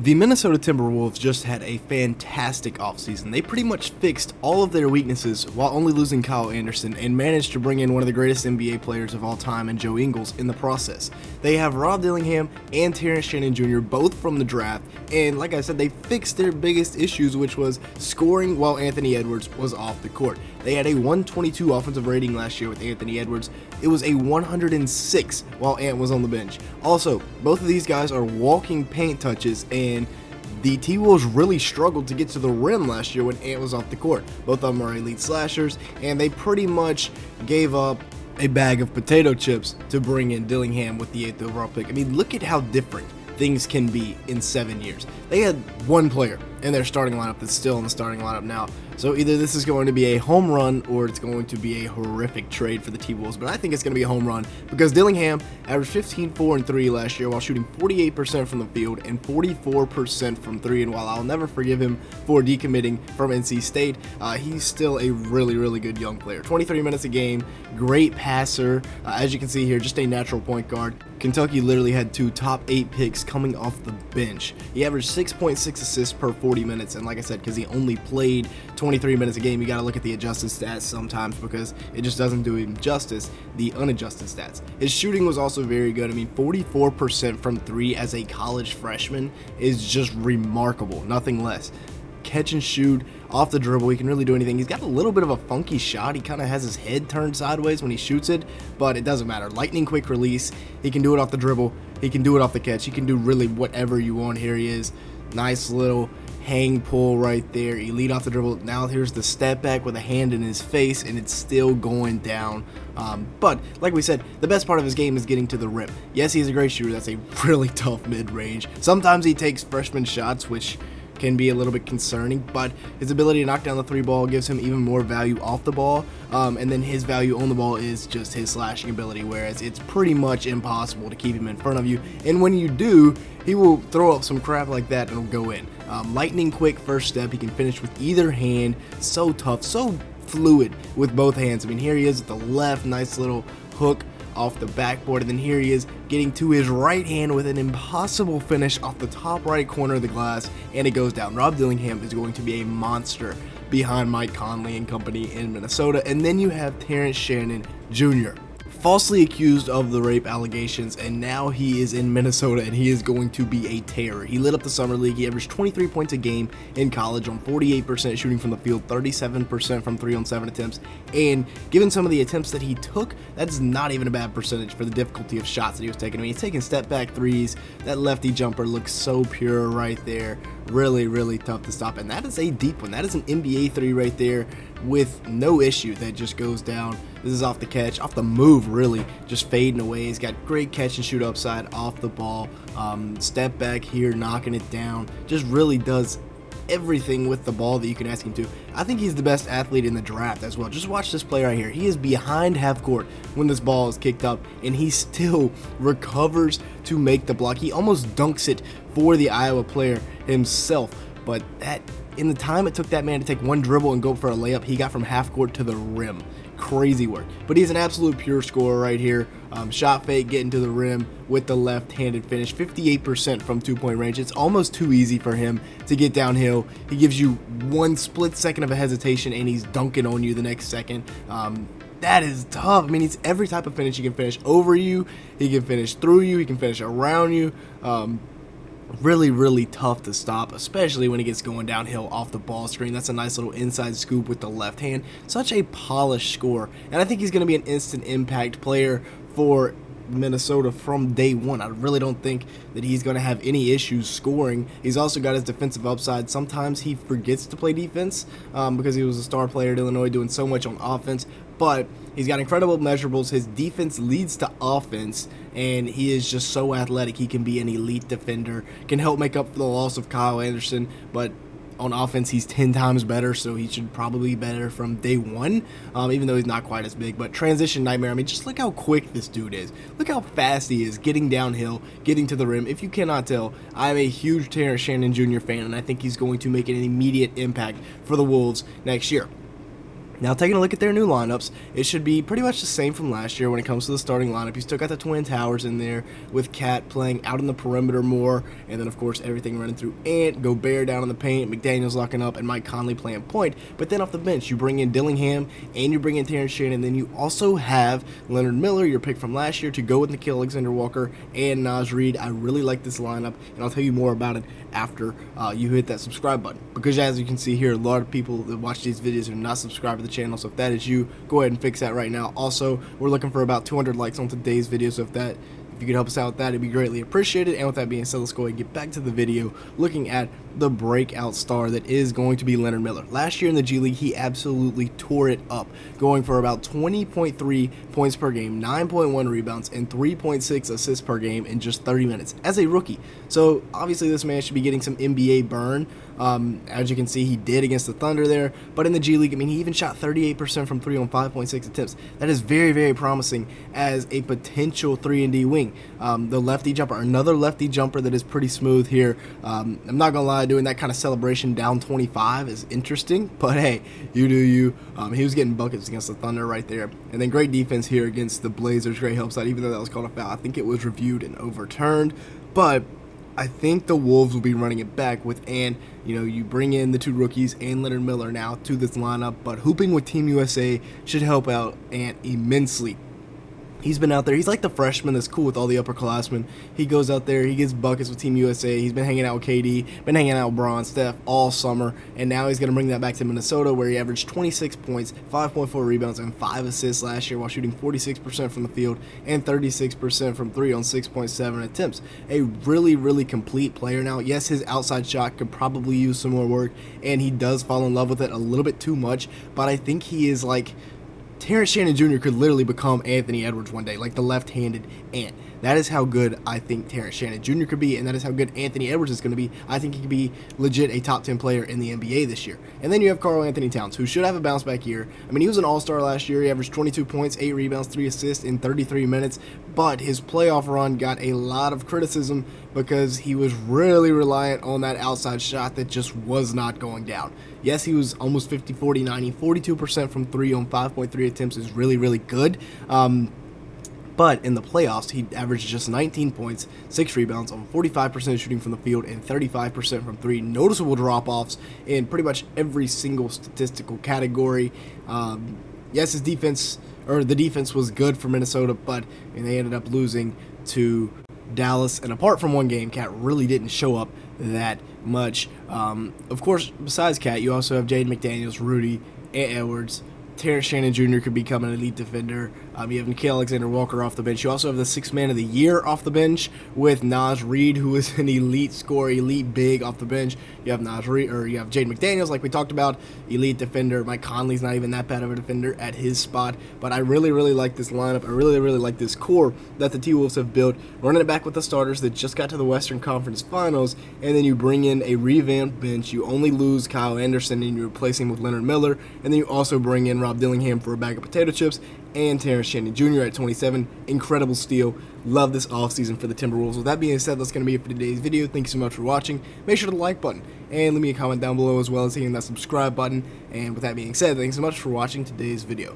The Minnesota Timberwolves just had a fantastic offseason. They pretty much fixed all of their weaknesses while only losing Kyle Anderson and managed to bring in one of the greatest NBA players of all time in Joe Ingles in the process. They have Rob Dillingham and Terrence Shannon Jr. both from the draft, and like I said, they fixed their biggest issues, which was scoring while Anthony Edwards was off the court. They had a 122 offensive rating last year with Anthony Edwards. It was a 106 while Ant was on the bench. Also, both of these guys are walking paint touches, and the T-Wolves really struggled to get to the rim last year when Ant was off the court. Both of them are elite slashers, and they pretty much gave up a bag of potato chips to bring in Dillingham with the 8th overall pick. I mean, look at how different things can be in 7 years. They had one player in their starting lineup that's still in the starting lineup now. So either this is going to be a home run or it's going to be a horrific trade for the T-Wolves. But I think it's going to be a home run because Dillingham averaged 15, 4, and 3 last year while shooting 48% from the field and 44% from 3. And while I'll never forgive him for decommitting from NC State, he's still a really, really good young player. 23 minutes a game, great passer. As you can see here, just a natural point guard. Kentucky literally had 2 top 8 picks coming off the bench. He averaged 6.6 assists per 40 minutes, and like I said, because he only played 23 minutes a game, you got to look at the adjusted stats sometimes because it just doesn't do him justice, the unadjusted stats. His shooting was also very good. I mean, 44% from 3 as a college freshman is just remarkable, nothing less. Catch and shoot, off the dribble, he can really do anything. He's got a little bit of a funky shot. He kind of has his head turned sideways when he shoots it, but it doesn't matter. Lightning quick release, he can do it off the dribble, he can do it off the catch, he can do really whatever you want. Here he is, nice little hang pull right there, elite off the dribble. Now here's the step back with a hand in his face, and it's still going down. But like we said, the best part of his game is getting to the rim. Yes, he's a great shooter. That's a really tough mid-range. Sometimes he takes freshman shots, which can be a little bit concerning, but his ability to knock down the 3 ball gives him even more value off the ball, and then his value on the ball is just his slashing ability, whereas it's pretty much impossible to keep him in front of you, and when you do, he will throw up some crap like that and it'll go in. Lightning quick first step, he can finish with either hand, so tough, so fluid with both hands. I mean, here he is with the left, nice little hook off the backboard, and then here he is getting to his right hand with an impossible finish off the top right corner of the glass, and it goes down. Rob Dillingham is going to be a monster behind Mike Conley and company in Minnesota. And then you have Terrence Shannon Jr., falsely accused of the rape allegations, and now he is in Minnesota and he is going to be a terror. He lit up the summer league. He averaged 23 points a game in college on 48% shooting from the field, 37% from 3 on 7 attempts, and given some of the attempts that he took, that's not even a bad percentage for the difficulty of shots that he was taking. I mean, he's taking step back threes. That lefty jumper looks so pure right there. Really, really tough to stop, and that is a deep one. That is an NBA 3 right there with no issue that just goes down. This is off the catch, off the move, really, just fading away. He's got great catch and shoot upside off the ball. Step back here, knocking it down. Just really does everything with the ball that you can ask him to. I think he's the best athlete in the draft as well. Just watch this play right here. He is behind half court when this ball is kicked up, and he still recovers to make the block. He almost dunks it for the Iowa player himself, but that, in the time it took that man to take one dribble and go for a layup, he got from half court to the rim. Crazy work. But he's an absolute pure scorer right here. Shot fake, getting to the rim with the left-handed finish. 58% from 2-point range. It's almost too easy for him to get downhill. He gives you one split second of a hesitation and he's dunking on you the next second. That is tough. I mean, it's every type of finish. He can finish over you, he can finish through you, he can finish around you. Really, really tough to stop, especially when he gets going downhill off the ball screen. That's a nice little inside scoop with the left hand. Such a polished scorer, and I think he's going to be an instant impact player for Minnesota from day one. I really don't think that he's going to have any issues scoring. He's also got his defensive upside. Sometimes he forgets to play defense because he was a star player at Illinois doing so much on offense, but he's got incredible measurables. His defense leads to offense, and he is just so athletic. He can be an elite defender, can help make up for the loss of Kyle Anderson, but on offense, he's 10 times better, so he should probably be better from day one, even though he's not quite as big. But transition nightmare. I mean, just look how quick this dude is. Look how fast he is getting downhill, getting to the rim. If you cannot tell, I'm a huge Terrence Shannon Jr. fan, and I think he's going to make an immediate impact for the Wolves next year. Now, taking a look at their new lineups, it should be pretty much the same from last year when it comes to the starting lineup. You still got the Twin Towers in there with Cat playing out on the perimeter more, and then, of course, everything running through Ant, Gobert down in the paint, McDaniels locking up, and Mike Conley playing point. But then off the bench, you bring in Dillingham, and you bring in Terrence Shannon, and then you also have Leonard Miller, your pick from last year, to go with Nickeil Alexander-Walker and Naz Reid. I really like this lineup, and I'll tell you more about it after you hit that subscribe button. Because as you can see here, a lot of people that watch these videos are not subscribed to the channel, so if that is you, go ahead and fix that right now. Also, we're looking for about 200 likes on today's video, so if you could help us out with that, it'd be greatly appreciated. And with that being said, let's go ahead and get back to the video, looking at the breakout star that is going to be Leonard Miller. Last year in the G League, he absolutely tore it up, going for about 20.3 points per game, 9.1 rebounds, and 3.6 assists per game in just 30 minutes as a rookie. So obviously this man should be getting some NBA burn. As you can see, he did against the Thunder there, but in the G League, I mean, he even shot 38% from 3 on 5.6 attempts. That is very, very promising as a potential 3-and-D wing. The lefty jumper, another lefty jumper that is pretty smooth here. I'm not gonna lie, doing that kind of celebration down 25 is interesting, but hey, you do you. He was getting buckets against the Thunder right there, and then great defense here against the Blazers. Great help side, even though that was called a foul. I think it was reviewed and overturned, but I think the Wolves will be running it back with Ant. You know, you bring in the two rookies and Leonard Miller now to this lineup, but hooping with Team USA should help out Ant immensely. He's been out there. He's like the freshman that's cool with all the upperclassmen. He goes out there. He gets buckets with Team USA. He's been hanging out with KD, been hanging out with Bron, Steph all summer, and now he's going to bring that back to Minnesota, where he averaged 26 points, 5.4 rebounds, and 5 assists last year while shooting 46% from the field and 36% from 3 on 6.7 attempts. A really, really complete player now. Yes, his outside shot could probably use some more work, and he does fall in love with it a little bit too much, but I think he is like Terrence Shannon Jr. could literally become Anthony Edwards one day, like the left-handed Ant. That is how good I think Terrence Shannon Jr. could be, and that is how good Anthony Edwards is going to be. I think he could be legit a top 10 player in the NBA this year. And then you have Karl-Anthony Towns, who should have a bounce-back year. I mean, he was an all-star last year. He averaged 22 points, 8 rebounds, 3 assists in 33 minutes, but his playoff run got a lot of criticism because he was really reliant on that outside shot that just was not going down. Yes, he was almost 50, 40, 90, 42% from 3 on 5.3 attempts is really, really good. But in the playoffs, he averaged just 19 points, 6 rebounds on 45% shooting from the field and 35% from 3. Noticeable drop-offs in pretty much every single statistical category. Yes, the defense was good for Minnesota, but they ended up losing to Dallas. And apart from one game, Cat really didn't show up that much. Of course, besides Cat, you also have Jaden McDaniels, Rudy, and Edwards. Terrence Shannon Jr. could become an elite defender. You have Nickeil Alexander-Walker off the bench. You also have the 6th man of the year off the bench with Naz Reid, who is an elite scorer, elite big off the bench. You have you have Jaden McDaniels, like we talked about, elite defender. Mike Conley's not even that bad of a defender at his spot. But I really, really like this lineup. I really, really like this core that the T-Wolves have built, running it back with the starters that just got to the Western Conference Finals, and then you bring in a revamped bench. You only lose Kyle Anderson, and you replace him with Leonard Miller, and then you also bring in Rob Dillingham for a bag of potato chips, and Terrence Shannon Jr. at 27. Incredible steal. Love this offseason for the Timberwolves. With that being said, that's going to be it for today's video. Thank you so much for watching. Make sure to like button and leave me a comment down below, as well as hitting that subscribe button. And with that being said, thanks so much for watching today's video.